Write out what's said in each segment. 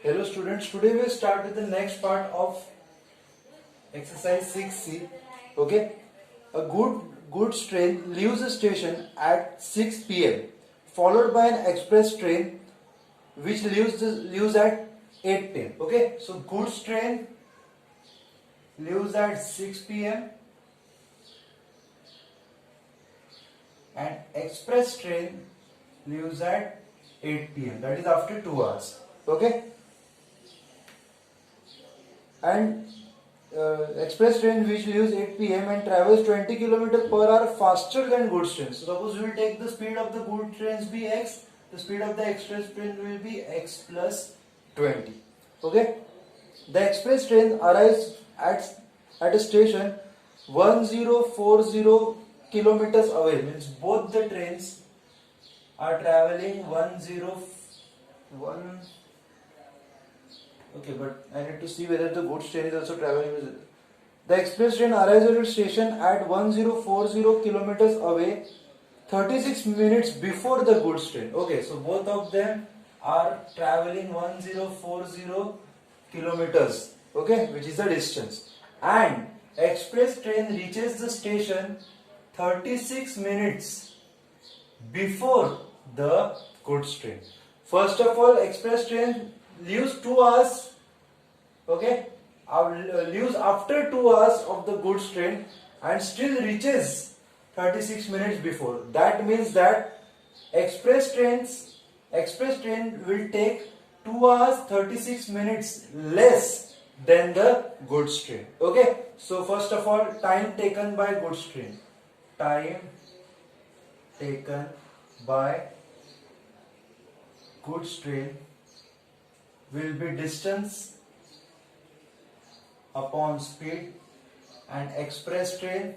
Hello students, today we start with the next part of exercise 6C. Okay, a goods train leaves the station at 6 p.m. followed by an express train which leaves at 8 p.m. Okay, so goods train leaves at 6 p.m. and express train leaves at 8 p.m. That is after 2 hours. Okay, and express train which leaves 8 p.m. and travels 20 km per hour faster than goods trains. So suppose we will take the speed of the goods trains be x, the speed of the express train will be x plus 20. Okay, the express train arrives at a station 1040 kilometers away, means both the trains are traveling 101. Okay, but I need to see whether the goods train is also traveling with it. The express train arrives at a station at 1040 kilometers away 36 minutes before the goods train. Okay, so both of them are traveling 1040 kilometers, okay, which is the distance. And express train reaches the station 36 minutes before the goods train. First of all, express train leaves 2 hours, okay, leaves after 2 hours of the goods train and still reaches 36 minutes before. That means that express train will take 2 hours 36 minutes less than the goods train. Okay, so first of all, time taken by goods train. Time taken by goods train will be distance upon speed, and express train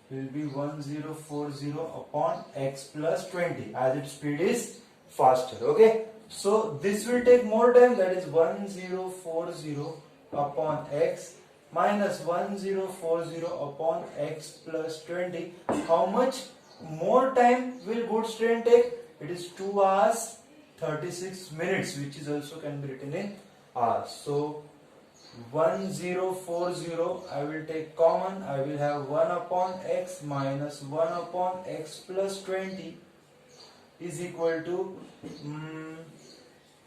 will be 1040 upon x plus 20 as its speed is faster. Okay, so this will take more time, that is 1040 upon x minus 1040 upon x plus 20. How much more time will goods train take? It is 2 hours 36 minutes, which is also can be written in hours. So 1040 I will take common, I will have 1 upon x minus 1 upon x plus 20 is equal to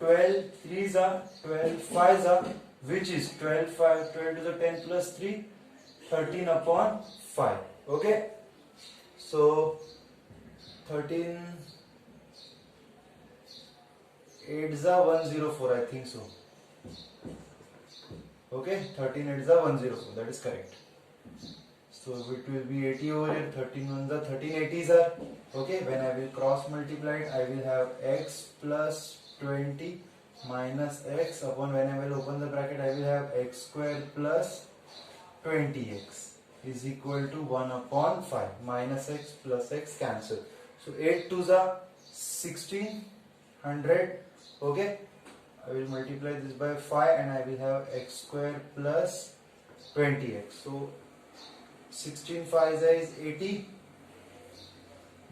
12 3s are 12 5s are, which is 12 to the 10 plus 3, 13 upon 5. Okay, so 13 8s are 104, I think so. Okay, 13 8s are 104, that is correct. So it will be 80 over here, 13 1s are 13 80s are. Okay, when I will cross multiply it, I will have x plus 20 minus x upon, when I will open the bracket, I will have x square plus 20x is equal to 1 upon 5, minus x plus x cancel. So 8 2s are 1600. Okay, I will multiply this by 5 and I will have x square plus 20x. So 16 5s is 80.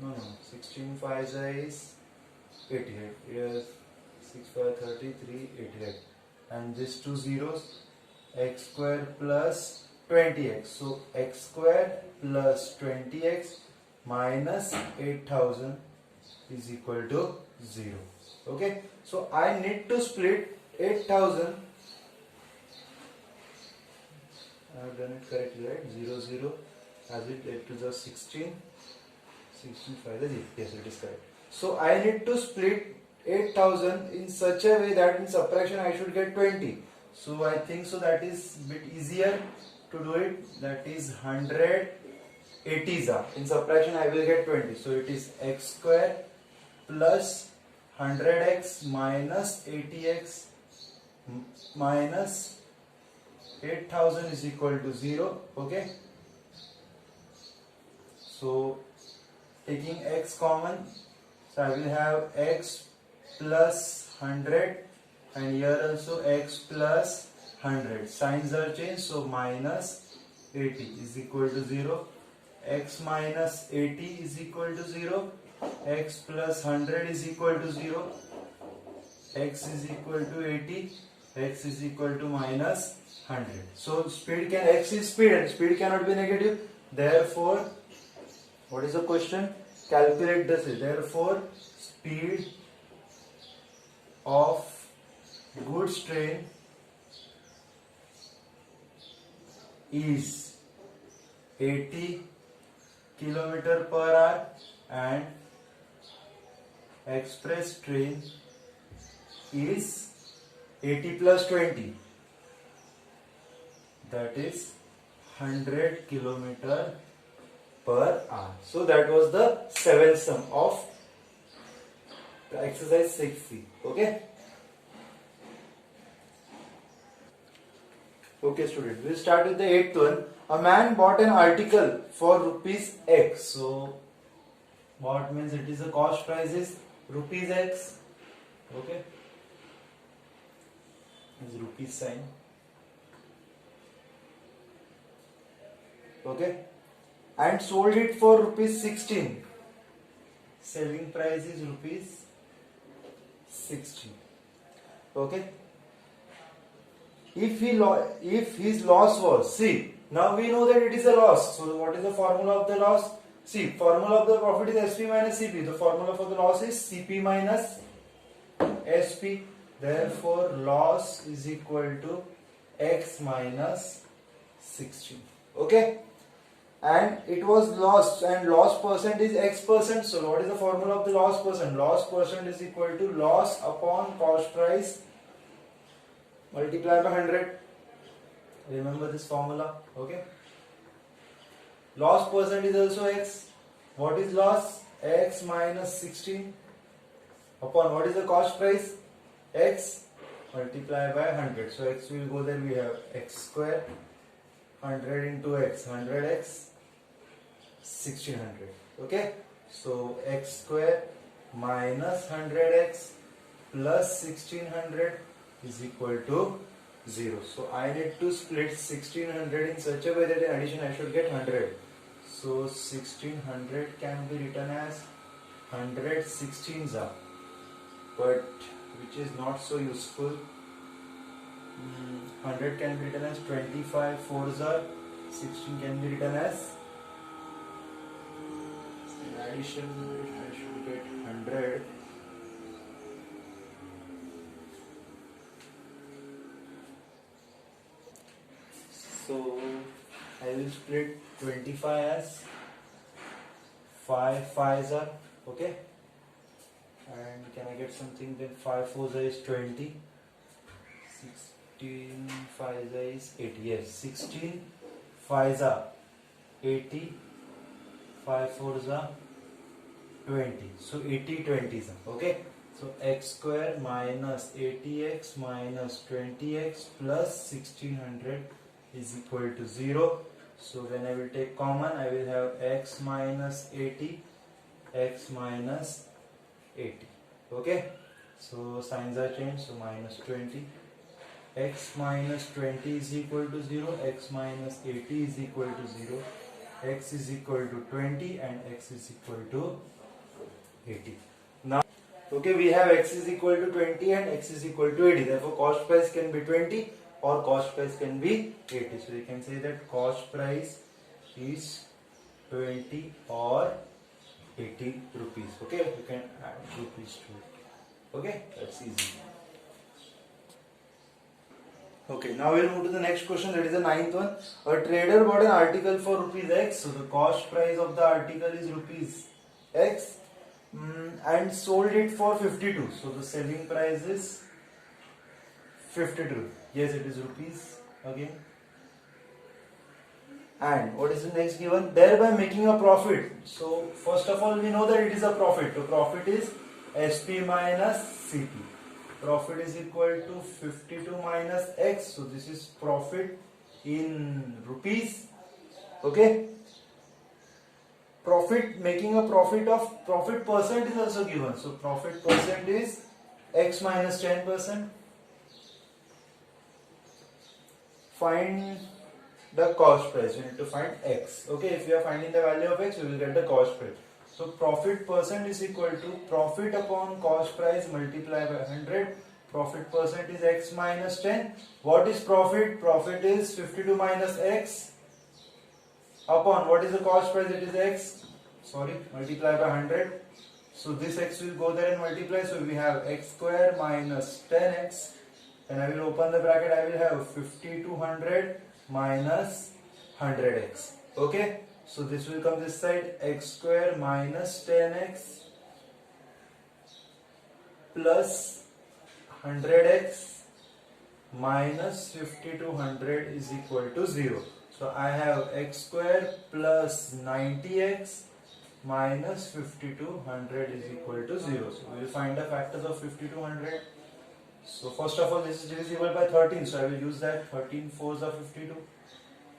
No, 16 5s is 88. Yes, 6 5 33 88. And these two zeros, x square plus 20x. So x square plus 20x minus 8000 is equal to 0. Okay, so I need to split 8000. I have done it correctly, right? 0 0 as it led to the 16 5 is 8. Yes, it is correct. So I need to split 8000 in such a way that in subtraction I should get 20. So I think so that is a bit easier to do it. That is 100 80s are. In subtraction I will get 20. So it is x square plus 100x minus 80x minus 8000 is equal to 0. Okay, so taking x common, so I will have x plus 100 and here also x plus 100. Signs are changed, so minus 80 is equal to 0. X minus 80 is equal to 0. x plus 100 is equal to 0, x is equal to 80, x is equal to minus 100. So speed can, x is speed and speed cannot be negative. Therefore, what is the question? Calculate this. Therefore, speed of goods train is 80 kilometer per hour and express train is 80 plus 20, that is 100 kilometer per hour. So that was the seventh sum of the exercise 6C. Okay. Okay, student. We'll start with the eighth one. A man bought an article for rupees X. So, what means it is the cost price is rupees X. Okay. Is rupees sign. Okay. And sold it for rupees 16. Selling price is rupees 16. Okay. If his loss was, see, now we know that it is a loss. So what is the formula of the loss? See, formula of the profit is SP minus CP. The formula for the loss is CP minus SP. Therefore, loss is equal to X minus 16. Okay. And it was lost, and loss percent is X percent. So what is the formula of the loss percent? Loss percent is equal to loss upon cost price multiply by 100. Remember this formula. Okay. Loss percent is also X. What is loss? X minus 16 upon what is the cost price? X multiply by 100. So X will go there. We have X square, 100 into X, 100X, 1600. Okay. So X square minus 100X plus 1600 is equal to 0. So I need to split 1600 in such a way that in addition I should get 100. So 1600 can be written as 100 16s are, but which is not so useful. 100 can be written as 25 4s are, 16 can be written as, in addition I should get 100. So I will split 25 as 5 5s are, okay, and can I get something, then 5 4s is 20, 16 5s is 80, yes, 16 5s are 80, 5 4s are 20, so 80 20s are, okay. So x square minus 80x minus 20x plus 1600 is equal to 0. So when I will take common, I will have x minus 80, x minus 80. Okay. So signs are changed. So minus 20. X minus 20 is equal to 0. X minus 80 is equal to 0. X is equal to 20 and x is equal to 80. Now, okay, we have x is equal to 20 and x is equal to 80. Therefore, cost price can be 20. Or cost price can be 80. So you can say that cost price is 20 or 80 rupees. Okay, you can add rupees to it. Okay, that's easy. Okay, now we'll move to the next question, that is the ninth one. A trader bought an article for rupees X. So the cost price of the article is rupees X and sold it for 52. So the selling price is 52. Yes, it is rupees again. And what is the next given? Thereby making a profit. So first of all, we know that it is a profit. So profit is SP minus CP. Profit is equal to 52 minus X. So this is profit in rupees. Okay. Profit, making a profit of, profit percent is also given. So profit percent is X minus 10%. Find the cost price. We need to find X. Okay, if we are finding the value of X, we will get the cost price. So profit percent is equal to profit upon cost price multiplied by 100. Profit percent is x minus 10. What is profit? Profit is 52 minus x upon what is the cost price? It is x. Sorry, multiplied by 100. So this x will go there and multiply. So we have x square minus 10x. And I will open the bracket. I will have 5200 minus 100x. Okay. So this will come this side. X square minus 10x plus 100x minus 5200 is equal to 0. So I have x square plus 90x minus 5200 is equal to 0. So we will find the factors of 5200. So first of all, this is divisible by 13. So I will use that. 13 4s are 52.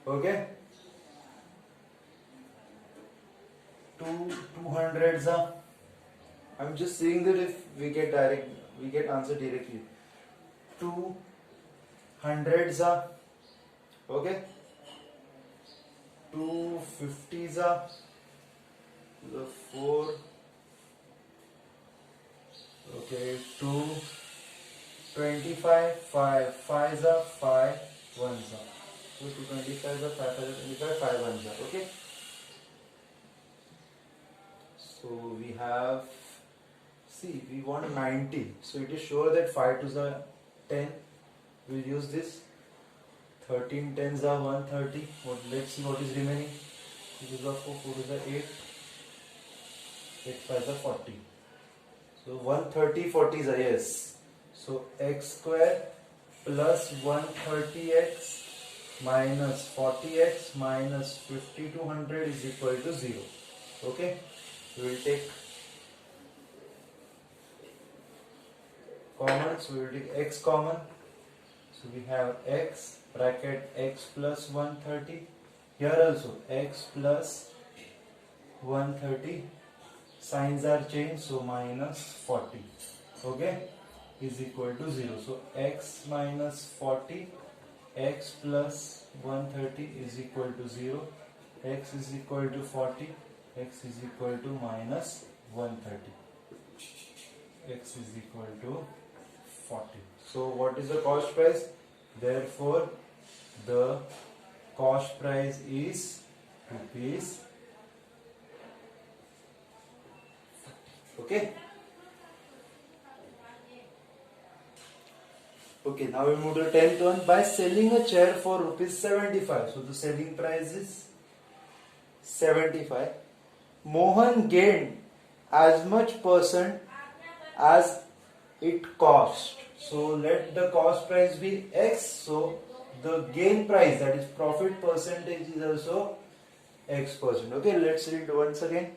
Okay. 200s are. I'm just saying that if we get answer directly. 200s are. Okay. 250s are. The 4. Okay. 225. 5 5s are. 5 1s are. So 225 are 5 25 5 1s are. Okay. So we have, see, we want 90. So it is sure that 5 2s are 10. We'll use this. 13 10s are 130. Let's see what is remaining. 2 2s are 4, 4 2s are 8. 8 5s are 40. So 130 40s are, yes. So x square plus 130x minus 40x minus 5200 is equal to 0. Okay. We will take common, so we will take x common. So we have x bracket x plus 130. Here also x plus 130. Signs are changed, so minus 40. Okay, is equal to 0. So x minus 40, x plus 130 is equal to 0. X is equal to 40. X is equal to minus 130. X is equal to 40. So what is the cost price? Therefore, the cost price is rupees. Okay. Okay, now we move to the 10th one. By selling a chair for rupees 75. So the selling price is 75. Mohan gained as much percent as it cost. So let the cost price be X. So the gain price, that is profit percentage, is also X percent. Okay, let's read once again.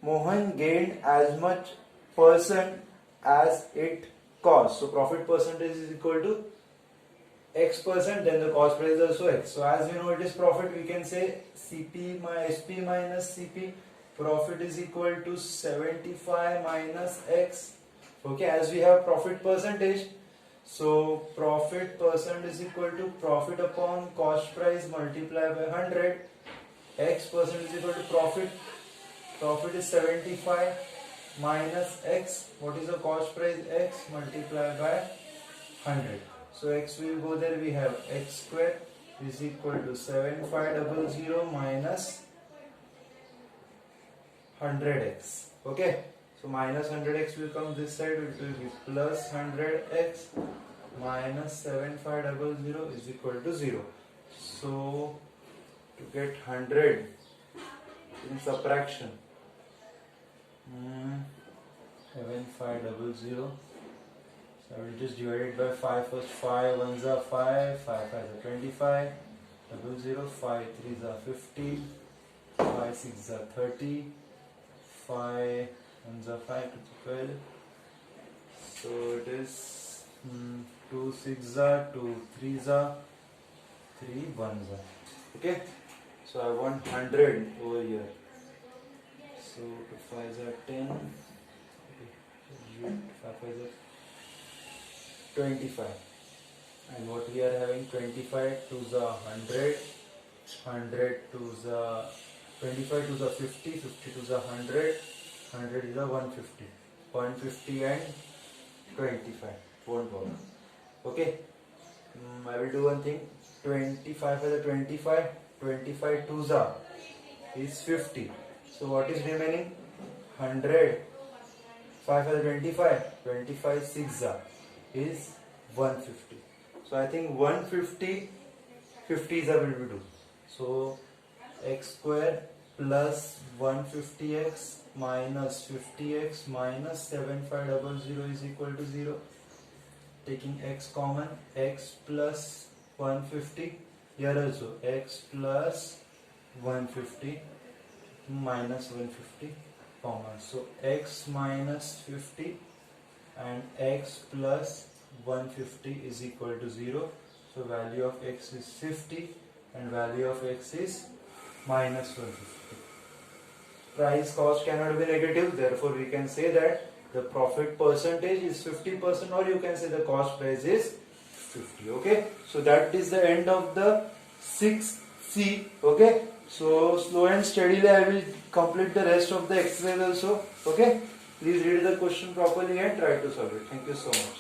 Mohan gained as much percent as it cost. So profit percentage is equal to X percent, then the cost price is also X. So as we know it is profit, we can say CP SP minus CP. Profit is equal to 75 minus X. Okay, as we have profit percentage, so profit percent is equal to profit upon cost price multiplied by 100. X percent is equal to profit. Profit is 75 minus X. What is the cost price? X multiplied by 100. So X will go there. We have X square is equal to 7500 minus 100x. Okay, so minus 100x will come this side. It will be plus 100x minus 7500 is equal to 0. So to get 100 in subtraction, 7500. So I will just divide it by 5 first. 5 1s are 5, 5 5s are 25, 00, 5 3s are 50, 5 6s are 30. 5 1s are 5 to 12. So it is 2 6s are 2 3s are 3 1s are. Okay. So I want 100 over here. So 2 5s are 10. Okay. 5 5s are 25. And what we are having, 25 2s are 100. 100 2s are 25 2s are 50. 50 2s are 100. 100 is a 150. 150 and 25. Won't work. Okay. I will do one thing. 25 for the 25. 25 twos are is 50. So what is remaining? 100. 5 for the 25. 25 6 are is 150. So I think 150 50 is a will be do. So x square plus 150x minus 50x minus 7500 is equal to 0. Taking x common, x plus 150, here also x plus 150 minus 150 common. So x minus 50 and x plus 150 is equal to 0. So value of x is 50 and value of x is minus 150. Price cost cannot be negative, therefore we can say that the profit percentage is 50%, or you can say the cost price is 50. Okay, so that is the end of the 6C. Okay, so slow and steadily I will complete the rest of the exercise also. Okay, please read the question properly and try to solve it. Thank you so much.